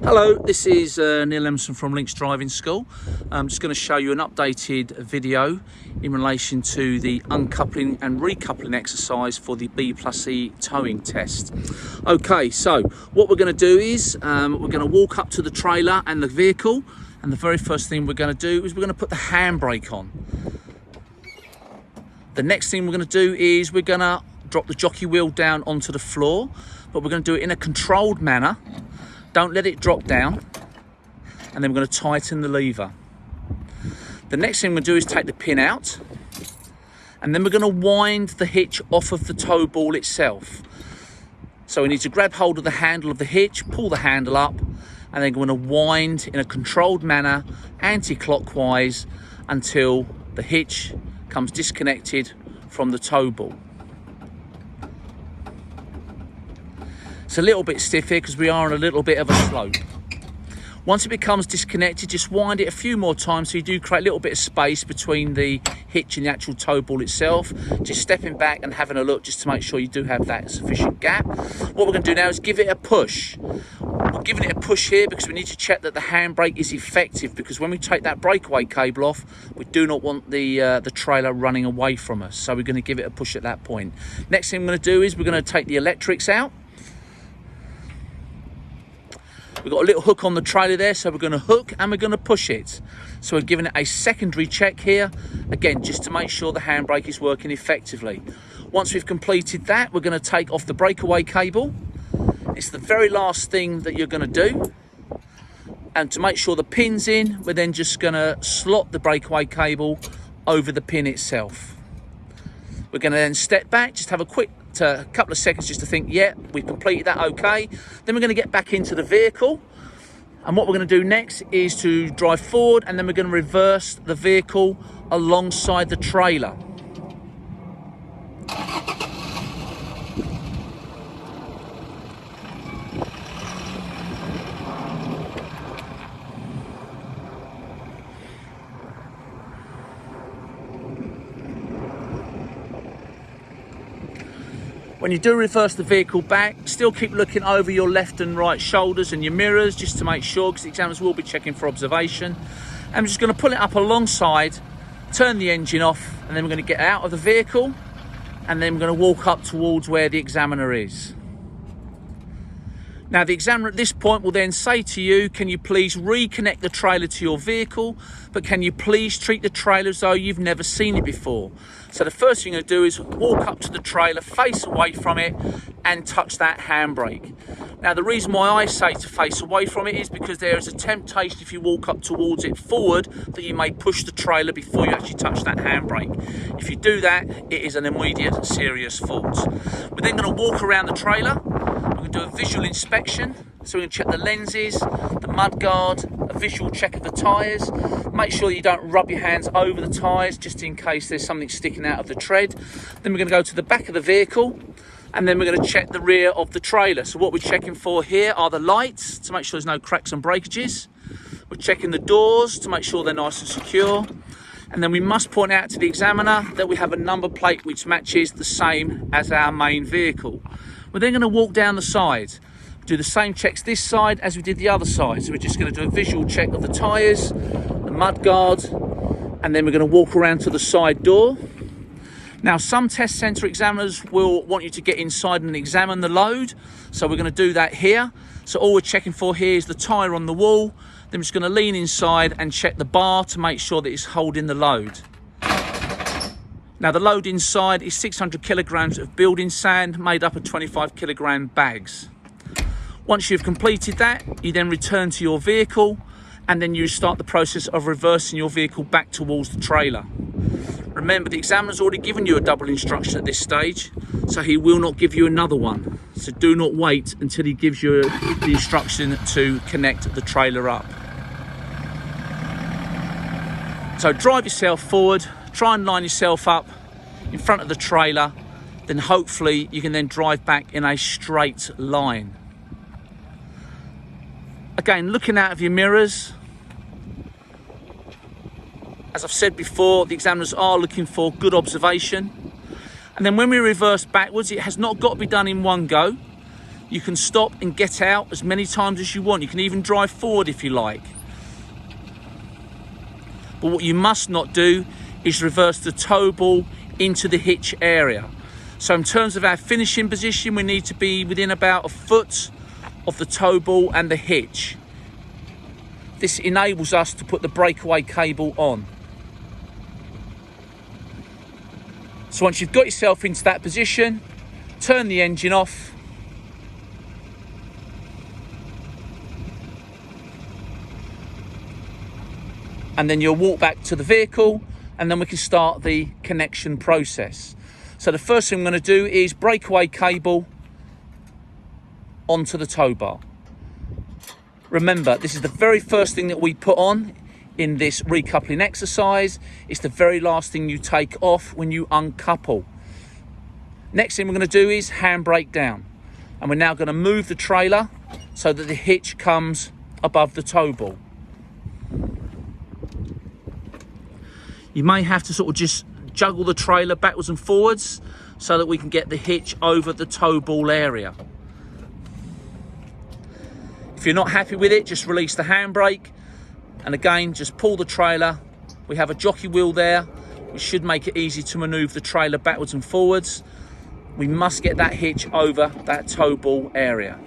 Hello, this is Neil Emerson from Links Driving School. I'm just going to show you an updated video in relation to the uncoupling and recoupling exercise for the B+E towing test. Okay, so what we're going to do is we're going to walk up to the trailer and the vehicle, and the very first thing we're going to do is we're going to put the handbrake on. The next thing we're going to do is we're going to drop the jockey wheel down onto the floor, but we're going to do it in a controlled manner. Don't let it drop down, and then we're going to tighten the lever. The next thing we're going to do is take the pin out, and then we're going to wind the hitch off of the tow ball itself. So we need to grab hold of the handle of the hitch, pull the handle up, and then we're going to wind in a controlled manner, anti-clockwise, until the hitch comes disconnected from the tow ball. It's a little bit stiff here because we are on a little bit of a slope. Once it becomes disconnected, just wind it a few more times so you do create a little bit of space between the hitch and the actual tow ball itself. Just stepping back and having a look just to make sure you do have that sufficient gap. What we're going to do now is give it a push. We're giving it a push here because we need to check that the handbrake is effective, because when we take that breakaway cable off, we do not want the trailer running away from us. So we're going to give it a push at that point. Next thing we're going to do is we're going to take the electrics out. We've got a little hook on the trailer there, so we're going to hook and we're going to push it. So we're giving it a secondary check here, again, just to make sure the handbrake is working effectively. Once we've completed that, we're going to take off the breakaway cable. It's the very last thing that you're going to do. And to make sure the pin's in, we're then just going to slot the breakaway cable over the pin itself. We're going to then step back, just have a quick couple of seconds just to think, yeah, we've completed that okay. Then we're going to get back into the vehicle, and what we're going to do next is to drive forward, and then we're going to reverse the vehicle alongside the trailer. When you do reverse the vehicle back, still keep looking over your left and right shoulders and your mirrors just to make sure, because the examiners will be checking for observation. And I'm just going to pull it up alongside, turn the engine off, and then we're going to get out of the vehicle, and then we're going to walk up towards where the examiner is. Now the examiner at this point will then say to you, can you please reconnect the trailer to your vehicle, but can you please treat the trailer as though you've never seen it before? So the first thing you're going to do is walk up to the trailer, face away from it, and touch that handbrake. Now the reason why I say to face away from it is because there is a temptation, if you walk up towards it forward, that you may push the trailer before you actually touch that handbrake. If you do that, it is an immediate serious fault. We're then going to walk around the trailer. We're going to do a visual inspection. So we're going to check the lenses, the mudguard, a visual check of the tyres. Make sure you don't rub your hands over the tyres just in case there's something sticking out of the tread. Then we're going to go to the back of the vehicle, and then we're going to check the rear of the trailer. So what we're checking for here are the lights to make sure there's no cracks and breakages. We're checking the doors to make sure they're nice and secure. And then we must point out to the examiner that we have a number plate which matches the same as our main vehicle. We're then going to walk down the side. Do the same checks this side as we did the other side. So we're just going to do a visual check of the tyres, the mudguard, and then we're going to walk around to the side door. Now some test centre examiners will want you to get inside and examine the load. So we're going to do that here. So all we're checking for here is the tyre on the wall. Then we're just going to lean inside and check the bar to make sure that it's holding the load. Now the load inside is 600 kilograms of building sand made up of 25 kilogram bags. Once you've completed that, you then return to your vehicle, and then you start the process of reversing your vehicle back towards the trailer. Remember, the examiner's already given you a double instruction at this stage, so he will not give you another one. So do not wait until he gives you the instruction to connect the trailer up. So drive yourself forward, try and line yourself up in front of the trailer, then hopefully you can then drive back in a straight line. Again, looking out of your mirrors. As I've said before, the examiners are looking for good observation. And then when we reverse backwards, it has not got to be done in one go. You can stop and get out as many times as you want. You can even drive forward if you like. But what you must not do is reverse the tow ball into the hitch area. So in terms of our finishing position, we need to be within about a foot of the tow ball and the hitch. This enables us to put the breakaway cable on. So once you've got yourself into that position, turn the engine off. And then you'll walk back to the vehicle, and then we can start the connection process. So the first thing I'm going to do is breakaway cable onto the tow bar. Remember, this is the very first thing that we put on in this recoupling exercise. It's the very last thing you take off when you uncouple. Next thing we're going to do is handbrake down. And we're now going to move the trailer so that the hitch comes above the tow ball. You may have to sort of just juggle the trailer backwards and forwards so that we can get the hitch over the tow ball area. If you're not happy with it, just release the handbrake, and again, just pull the trailer. We have a jockey wheel there, which should make it easy to maneuver the trailer backwards and forwards. We must get that hitch over that tow ball area.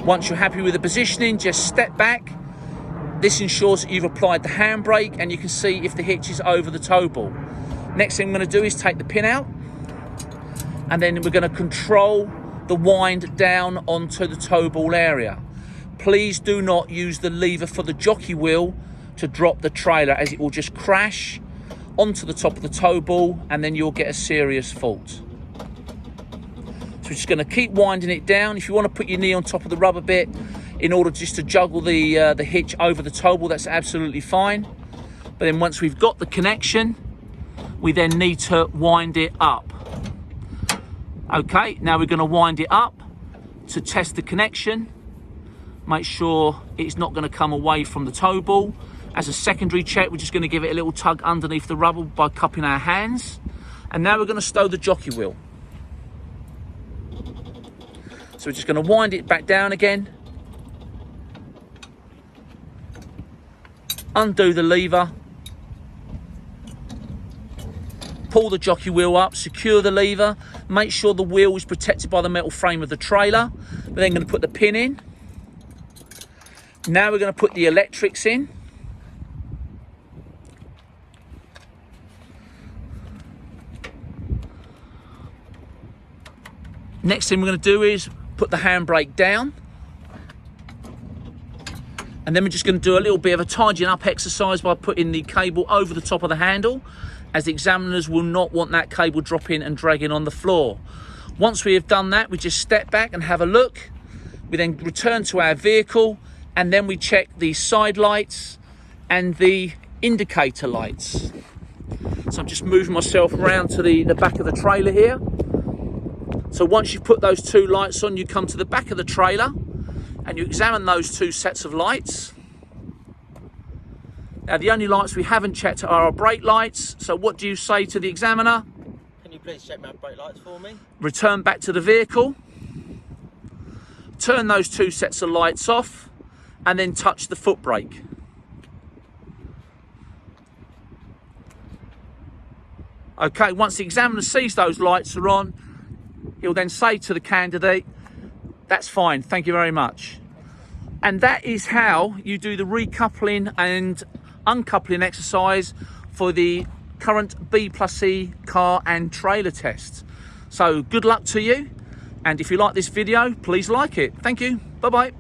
Once you're happy with the positioning, just step back. This ensures that you've applied the handbrake, and you can see if the hitch is over the tow ball. Next thing I'm going to do is take the pin out, and then we're going to control the wind down onto the tow ball area. Please do not use the lever for the jockey wheel to drop the trailer, as it will just crash onto the top of the tow ball, and then you'll get a serious fault. So we're just going to keep winding it down. If you want to put your knee on top of the rubber bit in order just to juggle the hitch over the tow ball, that's absolutely fine. But then once we've got the connection, we then need to wind it up. Okay, now we're going to wind it up to test the connection. Make sure it's not going to come away from the tow ball. As a secondary check, we're just going to give it a little tug underneath the rubber by cupping our hands. And now we're going to stow the jockey wheel. So we're just going to wind it back down again. Undo the lever. Pull the jockey wheel up, secure the lever. Make sure the wheel is protected by the metal frame of the trailer. We're then going to put the pin in. Now we're going to put the electrics in. Next thing we're going to do is put the handbrake down. And then we're just going to do a little bit of a tidying up exercise by putting the cable over the top of the handle, as the examiners will not want that cable dropping and dragging on the floor. Once we have done that, we just step back and have a look. We then return to our vehicle, and then we check the side lights and the indicator lights. So I'm just moving myself around to the back of the trailer here. So once you've put those two lights on, you come to the back of the trailer and you examine those two sets of lights. Now, the only lights we haven't checked are our brake lights. So what do you say to the examiner? Can you please check my brake lights for me? Return back to the vehicle. Turn those two sets of lights off and then touch the foot brake. Okay, once the examiner sees those lights are on, he'll then say to the candidate, "That's fine, thank you very much." And that is how you do the recoupling and uncoupling exercise for the current B+E car and trailer test. So good luck to you, and if you like this video, please like it. Thank you. Bye bye.